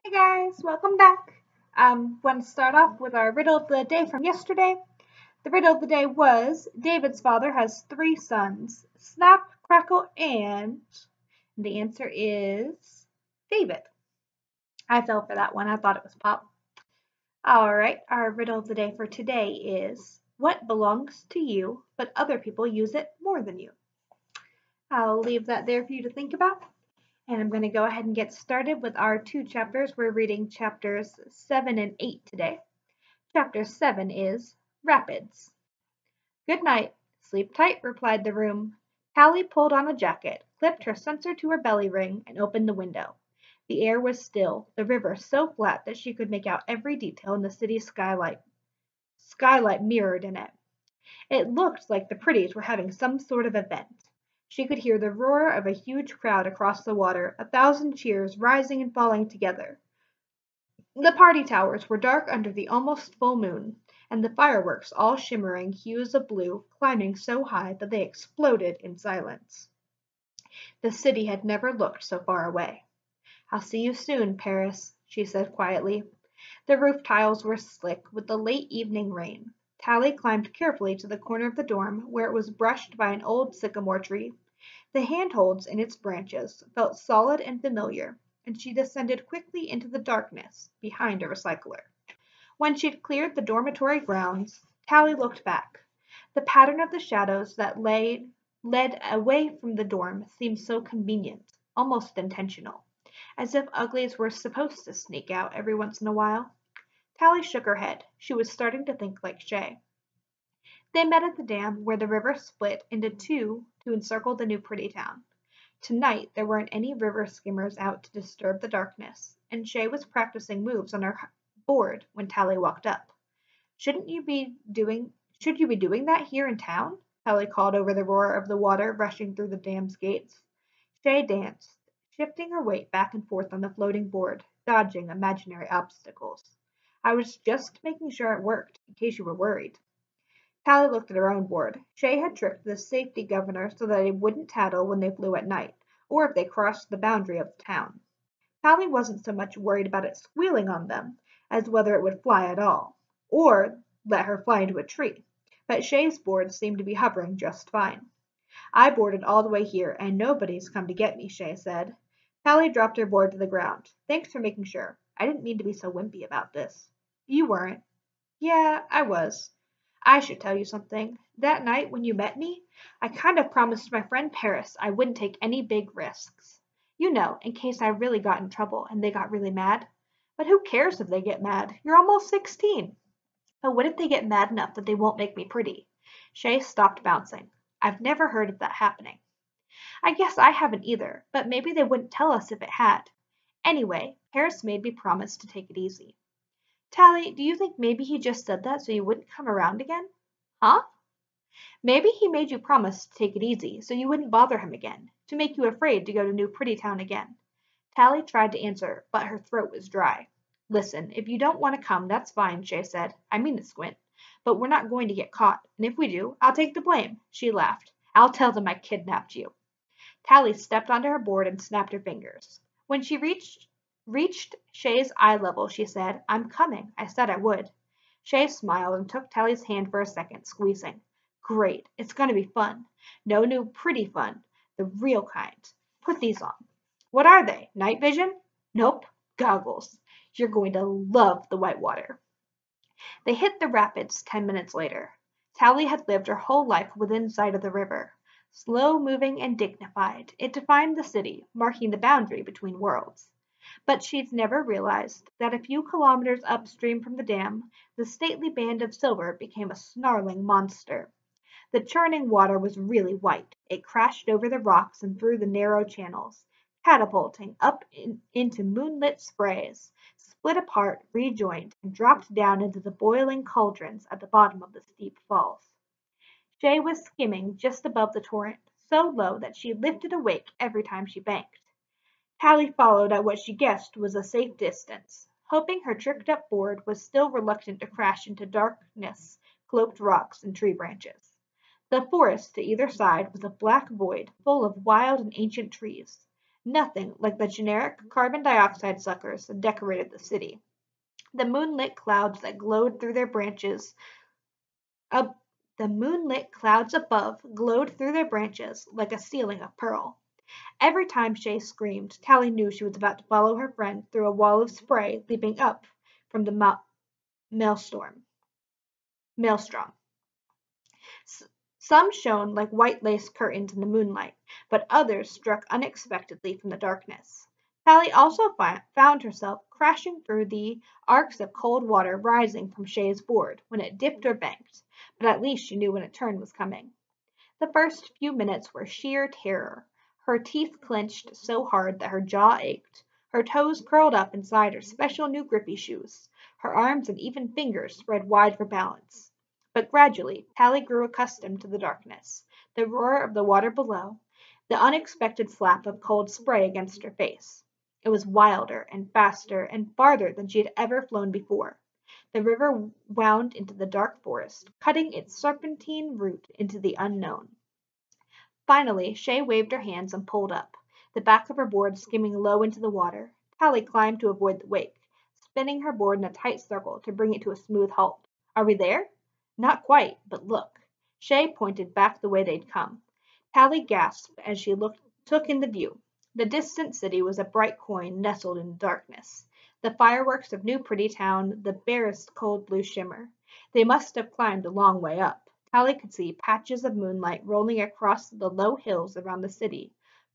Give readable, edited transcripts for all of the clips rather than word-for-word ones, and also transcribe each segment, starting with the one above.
Hey guys, welcome back. Want to start off with our riddle of the day from yesterday. The riddle of the day was David's father has three sons, Snap, Crackle, and the answer is David. I fell for that one. I thought it was Pop. All right, our riddle of the day for today is what belongs to you, but other people use it more than you. I'll leave that there for you to think about. And I'm going to go ahead and get started with our two chapters. We're reading chapters 7 and 8 today. Chapter 7 is Rapids. Good night. Sleep tight, replied the room. Callie pulled on a jacket, clipped her censer to her belly ring, and opened the window. The air was still, the river so flat that she could make out every detail in the city's skylight mirrored in it. It looked like the pretties were having some sort of event. She could hear the roar of a huge crowd across the water, 1,000 cheers rising and falling together. The party towers were dark under the almost full moon, and the fireworks all shimmering hues of blue, climbing so high that they exploded in silence. The city had never looked so far away. "I'll see you soon, Paris," she said quietly. The roof tiles were slick with the late evening rain. Tally climbed carefully to the corner of the dorm, where it was brushed by an old sycamore tree. The handholds in its branches felt solid and familiar, and she descended quickly into the darkness behind a recycler. When she'd cleared the dormitory grounds, Tally looked back. The pattern of the shadows that led away from the dorm seemed so convenient, almost intentional, as if uglies were supposed to sneak out every once in a while. Tally shook her head. She was starting to think like Shay. They met at the dam where the river split into two to encircle the new pretty town. Tonight there weren't any river skimmers out to disturb the darkness, and Shay was practicing moves on her board when Tally walked up. Should you be doing that here in town?" Tally called over the roar of the water rushing through the dam's gates. Shay danced, shifting her weight back and forth on the floating board, dodging imaginary obstacles. "I was just making sure it worked, in case you were worried." Tally looked at her own board. Shay had tricked the safety governor so that they wouldn't tattle when they flew at night, or if they crossed the boundary of the town. Tally wasn't so much worried about it squealing on them as whether it would fly at all, or let her fly into a tree, but Shay's board seemed to be hovering just fine. "I boarded all the way here, and nobody's come to get me," Shay said. Tally dropped her board to the ground. "Thanks for making sure. I didn't mean to be so wimpy about this." "You weren't." "Yeah, I was. I should tell you something. That night when you met me, I kind of promised my friend Paris I wouldn't take any big risks. You know, in case I really got in trouble and they got really mad. But who cares if they get mad? You're almost 16. But what if they get mad enough that they won't make me pretty?" Shay stopped bouncing. "I've never heard of that happening." "I guess I haven't either, but maybe they wouldn't tell us if it had. Anyway, Paris made me promise to take it easy." "Tally, do you think maybe he just said that so you wouldn't come around again?" "Huh?" "Maybe he made you promise to take it easy so you wouldn't bother him again, to make you afraid to go to New Prettytown again." Tally tried to answer, but her throat was dry. "Listen, if you don't want to come, that's fine," Shay said. "I mean to squint. But we're not going to get caught, and if we do, I'll take the blame." She laughed. "I'll tell them I kidnapped you." Tally stepped onto her board and snapped her fingers. When she reached Shay's eye level, she said, "I'm coming. I said I would." Shay smiled and took Tally's hand for a second, squeezing. "Great. It's going to be fun. No new pretty fun. The real kind. Put these on." "What are they? Night vision?" "Nope. Goggles. You're going to love the white water." They hit the rapids 10 minutes later. Tally had lived her whole life within sight of the river. Slow moving and dignified, it defined the city, marking the boundary between worlds. But she'd never realized that a few kilometers upstream from the dam, the stately band of silver became a snarling monster. The churning water was really white. It crashed over the rocks and through the narrow channels, catapulting up into moonlit sprays, split apart, rejoined, and dropped down into the boiling cauldrons at the bottom of the steep falls. Shay was skimming just above the torrent, so low that she lifted a wake every time she banked. Tally followed at what she guessed was a safe distance, hoping her tricked-up board was still reluctant to crash into darkness-cloaked rocks and tree branches. The forest to either side was a black void full of wild and ancient trees. Nothing like the generic carbon dioxide suckers that decorated the city. The moonlit clouds that glowed through their branches up the moonlit clouds above glowed through their branches like a ceiling of pearl. Every time Shay screamed, Tally knew she was about to follow her friend through a wall of spray leaping up from the maelstrom. Maelstrom. Some shone like white lace curtains in the moonlight, but others struck unexpectedly from the darkness. Tally also found herself crashing through the arcs of cold water rising from Shay's board when it dipped or banked, but at least she knew when a turn was coming. The first few minutes were sheer terror. Her teeth clenched so hard that her jaw ached. Her toes curled up inside her special new grippy shoes. Her arms and even fingers spread wide for balance. But gradually, Tally grew accustomed to the darkness, the roar of the water below, the unexpected slap of cold spray against her face. It was wilder and faster and farther than she had ever flown before. The river wound into the dark forest, cutting its serpentine route into the unknown. Finally, Shay waved her hands and pulled up, the back of her board skimming low into the water. Tally climbed to avoid the wake, spinning her board in a tight circle to bring it to a smooth halt. Are we there? Not quite, but look. Shay pointed back the way they'd come. Tally gasped as she took in the view. The distant city was a bright coin nestled in the darkness. The fireworks of New Pretty Town, the barest cold blue shimmer. They must have climbed a long way up. Tally could see patches of moonlight rolling across the low hills around the city,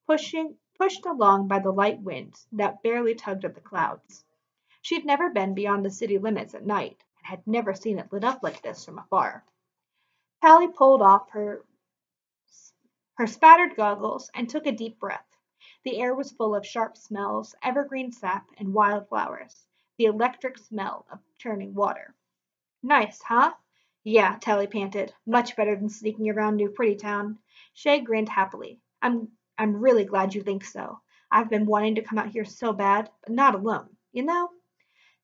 pushed along by the light wind that barely tugged at the clouds. She'd never been beyond the city limits at night, and had never seen it lit up like this from afar. Tally pulled off her spattered goggles and took a deep breath. The air was full of sharp smells, evergreen sap, and wildflowers, the electric smell of churning water. Nice, huh? Yeah, Tally panted. Much better than sneaking around New Pretty Town. Shay grinned happily. I'm really glad you think so. I've been wanting to come out here so bad, but not alone, you know?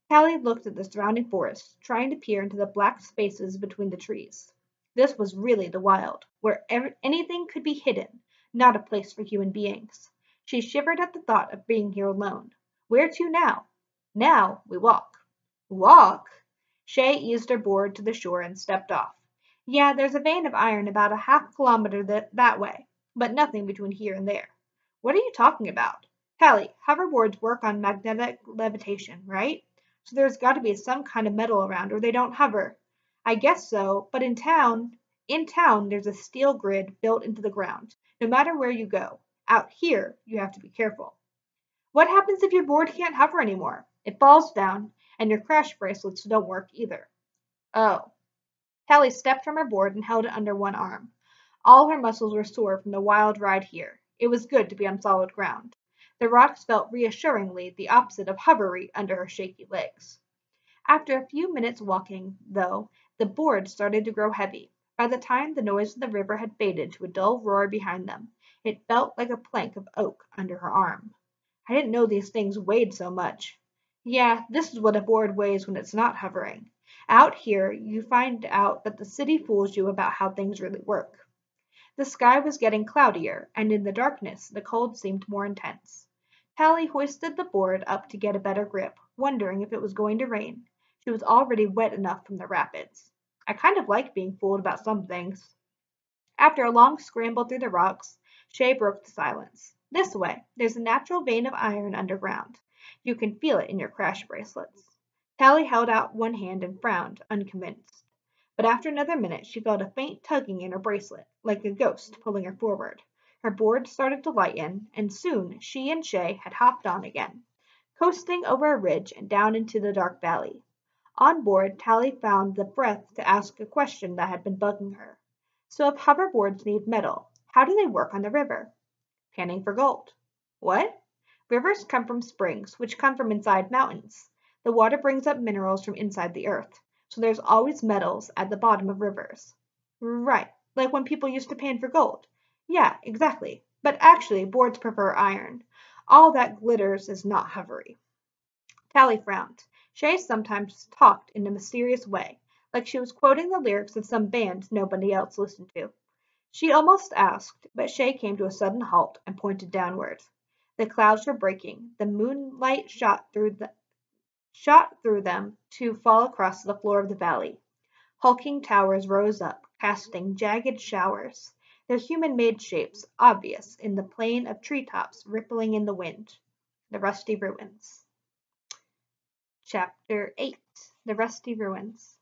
Tally looked at the surrounding forest, trying to peer into the black spaces between the trees. This was really the wild, where anything could be hidden, not a place for human beings. She shivered at the thought of being here alone. Where to now? Now we walk. Walk? Shay eased her board to the shore and stepped off. Yeah, there's a vein of iron about a half-kilometer that way, but nothing between here and there. What are you talking about? Tally, hoverboards work on magnetic levitation, right? So there's got to be some kind of metal around or they don't hover. I guess so, but in town there's a steel grid built into the ground, no matter where you go. Out here, you have to be careful. What happens if your board can't hover anymore? It falls down, and your crash bracelets don't work either. Oh. Tally stepped from her board and held it under one arm. All her muscles were sore from the wild ride here. It was good to be on solid ground. The rocks felt reassuringly the opposite of hovery under her shaky legs. After a few minutes walking, though, the board started to grow heavy. By the time the noise of the river had faded to a dull roar behind them, it felt like a plank of oak under her arm. I didn't know these things weighed so much. Yeah, this is what a board weighs when it's not hovering. Out here, you find out that the city fools you about how things really work. The sky was getting cloudier, and in the darkness the cold seemed more intense. Tally hoisted the board up to get a better grip, wondering if it was going to rain. She was already wet enough from the rapids. I kind of like being fooled about some things. After a long scramble through the rocks, Shay broke the silence. This way, there's a natural vein of iron underground. You can feel it in your crash bracelets. Tally held out one hand and frowned, unconvinced. But after another minute she felt a faint tugging in her bracelet, like a ghost pulling her forward. Her board started to lighten, and soon she and Shay had hopped on again, coasting over a ridge and down into the dark valley. On board, Tally found the breath to ask a question that had been bugging her. So if hoverboards need metal, how do they work on the river? Panning for gold. What? Rivers come from springs, which come from inside mountains. The water brings up minerals from inside the earth, so there's always metals at the bottom of rivers. Right, like when people used to pan for gold. Yeah, exactly. But actually, boards prefer iron. All that glitters is not hovery. Tally frowned. Shay sometimes talked in a mysterious way, like she was quoting the lyrics of some band nobody else listened to. She almost asked, but Shay came to a sudden halt and pointed downward. The clouds were breaking. The moonlight shot through them to fall across the floor of the valley. Hulking towers rose up, casting jagged showers, their human-made shapes obvious in the plain of treetops rippling in the wind. The Rusty Ruins. Chapter 8. The Rusty Ruins.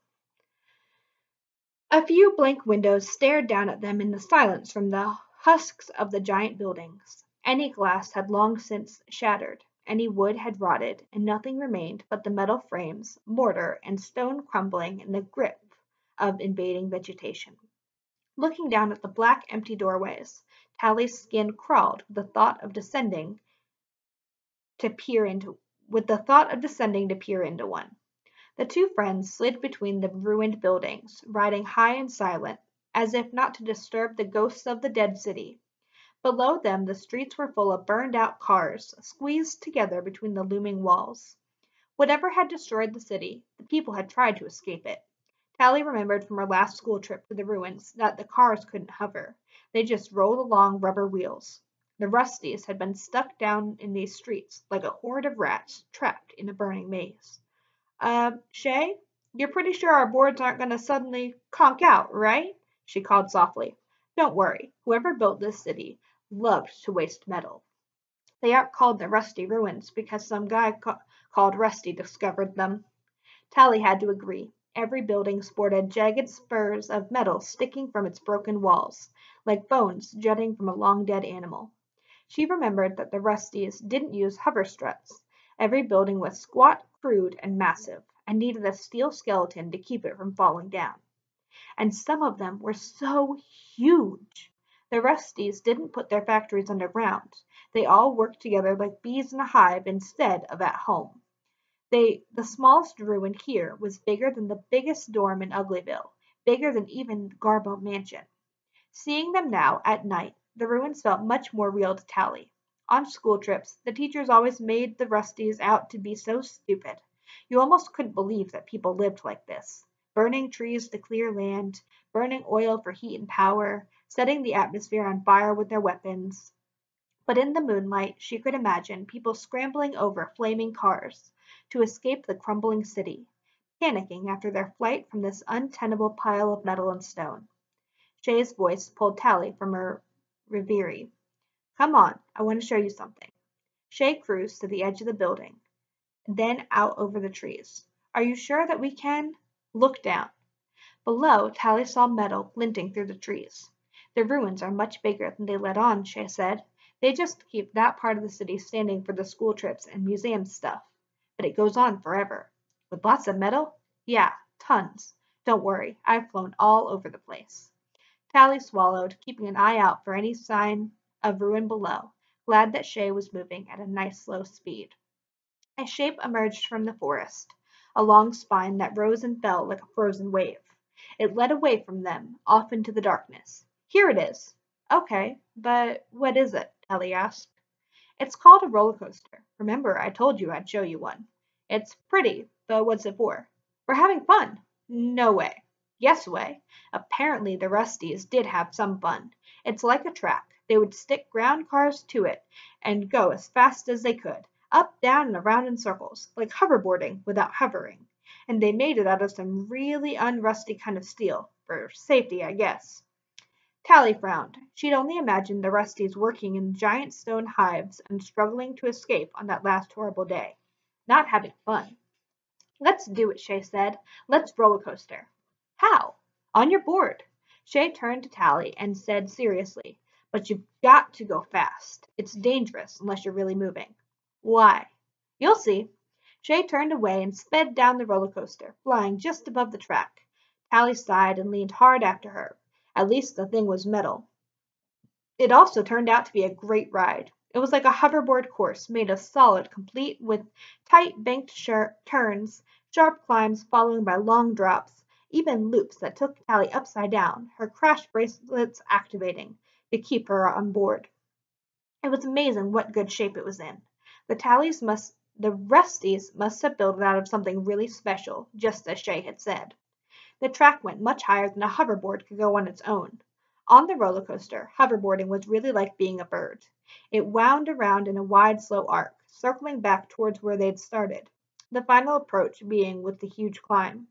A few blank windows stared down at them in the silence from the husks of the giant buildings. Any glass had long since shattered, any wood had rotted, and nothing remained but the metal frames, mortar, and stone crumbling in the grip of invading vegetation. Looking down at the black, empty doorways, Tally's skin crawled with the thought of descending to peer into one. The two friends slid between the ruined buildings, riding high and silent, as if not to disturb the ghosts of the dead city. Below them the streets were full of burned-out cars, squeezed together between the looming walls. Whatever had destroyed the city, the people had tried to escape it. Tally remembered from her last school trip to the ruins that the cars couldn't hover. They just rolled along rubber wheels. The Rusties had been stuck down in these streets like a horde of rats trapped in a burning maze. Shay, you're pretty sure our boards aren't going to suddenly conk out, right? She called softly. Don't worry, whoever built this city loved to waste metal. They aren't called the Rusty Ruins because some guy called Rusty discovered them. Tally had to agree. Every building sported jagged spurs of metal sticking from its broken walls, like bones jutting from a long-dead animal. She remembered that the Rusties didn't use hover struts. Every building was squat, crude, and massive, and needed a steel skeleton to keep it from falling down. And some of them were so huge. The Rusties didn't put their factories underground. They all worked together like bees in a hive instead of at home. The smallest ruin here was bigger than the biggest dorm in Uglyville, bigger than even Garbo Mansion. Seeing them now, at night, the ruins felt much more real to Tally. On school trips, the teachers always made the Rusties out to be so stupid. You almost couldn't believe that people lived like this. Burning trees to clear land, burning oil for heat and power, setting the atmosphere on fire with their weapons. But in the moonlight she could imagine people scrambling over flaming cars to escape the crumbling city, panicking after their flight from this untenable pile of metal and stone. Shay's voice pulled Tally from her reverie. Come on, I want to show you something. Shay cruised to the edge of the building, then out over the trees. Are you sure that we can? Look down. Below, Tally saw metal glinting through the trees. The ruins are much bigger than they let on, Shay said. They just keep that part of the city standing for the school trips and museum stuff. But it goes on forever. With lots of metal? Yeah, tons. Don't worry, I've flown all over the place. Tally swallowed, keeping an eye out for any sign of ruin below, glad that Shay was moving at a nice slow speed. A shape emerged from the forest, a long spine that rose and fell like a frozen wave. It led away from them, off into the darkness. Here it is. Okay, but what is it? Tally asked. It's called a roller coaster. Remember, I told you I'd show you one. It's pretty, but what's it for? We're having fun. No way. Yes way. Apparently the Rusties did have some fun. It's like a track. They would stick ground cars to it and go as fast as they could, up, down, and around in circles, like hoverboarding without hovering. And they made it out of some really unrusty kind of steel, for safety, I guess. Tally frowned. She'd only imagined the Rusties working in giant stone hives and struggling to escape on that last horrible day. Not having fun. Let's do it, Shay said. Let's roller coaster. How? On your board. Shay turned to Tally and said seriously, but you've got to go fast. It's dangerous unless you're really moving. Why? You'll see. Shay turned away and sped down the roller coaster, flying just above the track. Tally sighed and leaned hard after her. At least the thing was metal. It also turned out to be a great ride. It was like a hoverboard course made of solid, complete with tight banked turns, sharp climbs followed by long drops, even loops that took Tally upside down, her crash bracelets activating to keep her on board. It was amazing what good shape it was in. The Rusties must have built it out of something really special, just as Shay had said. The track went much higher than a hoverboard could go on its own. On the roller coaster, hoverboarding was really like being a bird. It wound around in a wide, slow arc, circling back towards where they'd started. The final approach began with the huge climb.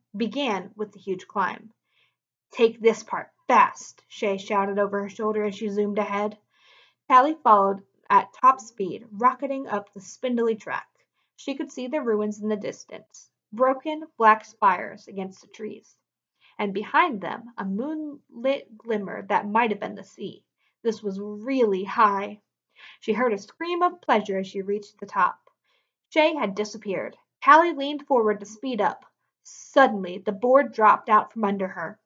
Take this part, fast, Shay shouted over her shoulder as she zoomed ahead. Tally followed at top speed, rocketing up the spindly track. She could see the ruins in the distance, broken black spires against the trees, and behind them a moonlit glimmer that might have been the sea. This was really high. She heard a scream of pleasure as she reached the top. Shay had disappeared. Tally leaned forward to speed up. Suddenly, the board dropped out from under her.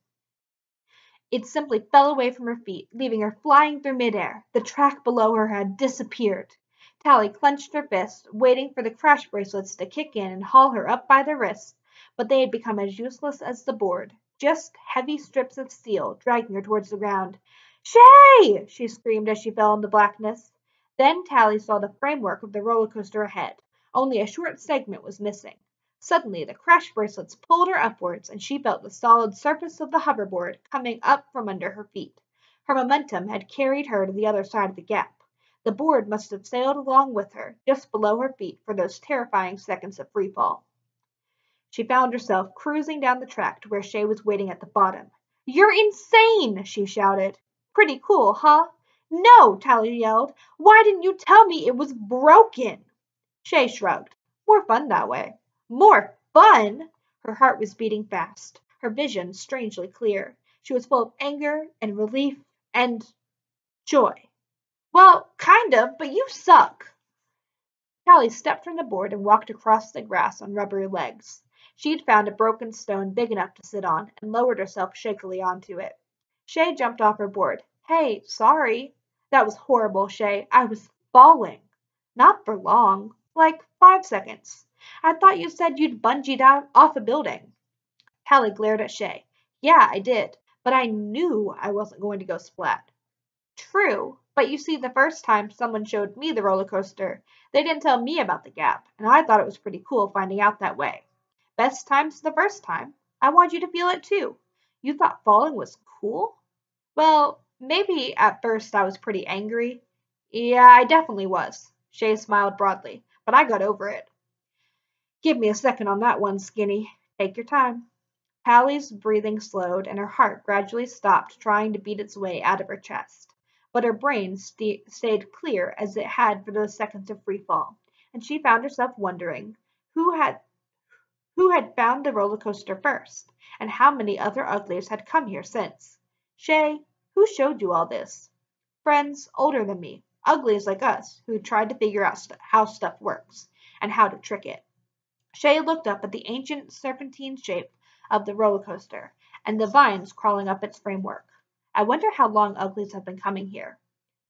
It simply fell away from her feet, leaving her flying through midair. The track below her had disappeared. Tally clenched her fists, waiting for the crash bracelets to kick in and haul her up by the wrists, but they had become as useless as the board, just heavy strips of steel dragging her towards the ground. "Shay!" she screamed as she fell in the blackness. Then Tally saw the framework of the roller coaster ahead. Only a short segment was missing. Suddenly the crash bracelets pulled her upwards, and she felt the solid surface of the hoverboard coming up from under her feet. Her momentum had carried her to the other side of the gap. The board must have sailed along with her, just below her feet, for those terrifying seconds of free fall. She found herself cruising down the track to where Shay was waiting at the bottom. "You're insane!" she shouted. "Pretty cool, huh?" "No!" Tally yelled. "Why didn't you tell me it was broken?" Shay shrugged. "More fun that way." "More fun!" Her heart was beating fast, her vision strangely clear. She was full of anger and relief and joy. "Well, kind of, but you suck." Tally stepped from the board and walked across the grass on rubbery legs. She had found a broken stone big enough to sit on and lowered herself shakily onto it. Shay jumped off her board. "Hey, sorry." "That was horrible, Shay. I was falling." "Not for long. Like 5 seconds. I thought you said you'd bungeed out off a building." Tally glared at Shay. "Yeah, I did, but I knew I wasn't going to go splat." "True, but you see, the first time someone showed me the roller coaster, they didn't tell me about the gap, and I thought it was pretty cool finding out that way. Best time's the first time. I want you to feel it too. You thought falling was cool?" "Well, maybe at first I was pretty angry." "Yeah, I definitely was." Shay smiled broadly, "but I got over it." "Give me a second on that one, Skinny." "Take your time." Tally's breathing slowed, and her heart gradually stopped trying to beat its way out of her chest. But her brain stayed clear as it had for those seconds of free fall, and she found herself wondering who had found the roller coaster first, and how many other uglies had come here since. "Shay, who showed you all this?" "Friends older than me, uglies like us, who tried to figure out how stuff works, and how to trick it." Shay looked up at the ancient serpentine shape of the roller coaster, and the vines crawling up its framework. "I wonder how long uglies have been coming here."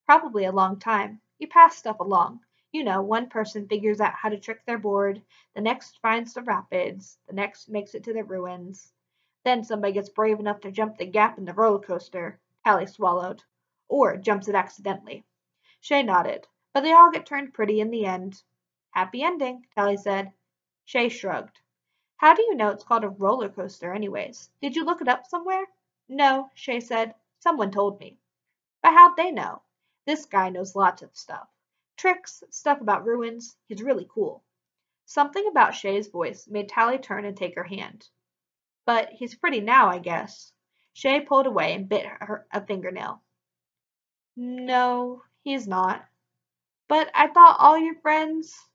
"Probably a long time. You pass stuff along. You know, one person figures out how to trick their board, the next finds the rapids, the next makes it to the ruins. Then somebody gets brave enough to jump the gap in the roller coaster." Tally swallowed. "Or jumps it accidentally." Shay nodded. "But they all get turned pretty in the end." "Happy ending," Tally said. Shay shrugged. "How do you know it's called a roller coaster anyways? Did you look it up somewhere?" "No," Shay said. "Someone told me." "But how'd they know?" "This guy knows lots of stuff. Tricks, stuff about ruins. He's really cool." Something about Shay's voice made Tally turn and take her hand. "But he's pretty now, I guess." Shay pulled away and bit a fingernail. "No, he's not." "But I thought all your friends—"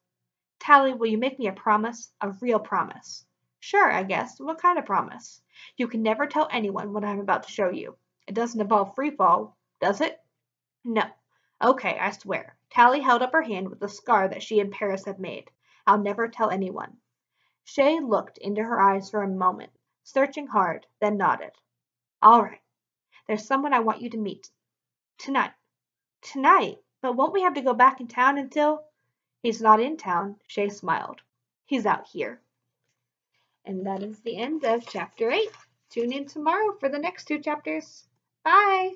"Tally, will you make me a promise? A real promise?" "Sure, I guess. What kind of promise?" "You can never tell anyone what I'm about to show you. It doesn't involve free fall, does it?" "No." "Okay, I swear." Tally held up her hand with the scar that she and Paris had made. "I'll never tell anyone." Shay looked into her eyes for a moment, searching hard, then nodded. "All right. There's someone I want you to meet. Tonight." "Tonight? But won't we have to go back in town until—" "He's not in town," Shay smiled. "He's out here." And that is the end of chapter 8. Tune in tomorrow for the next 2 chapters. Bye!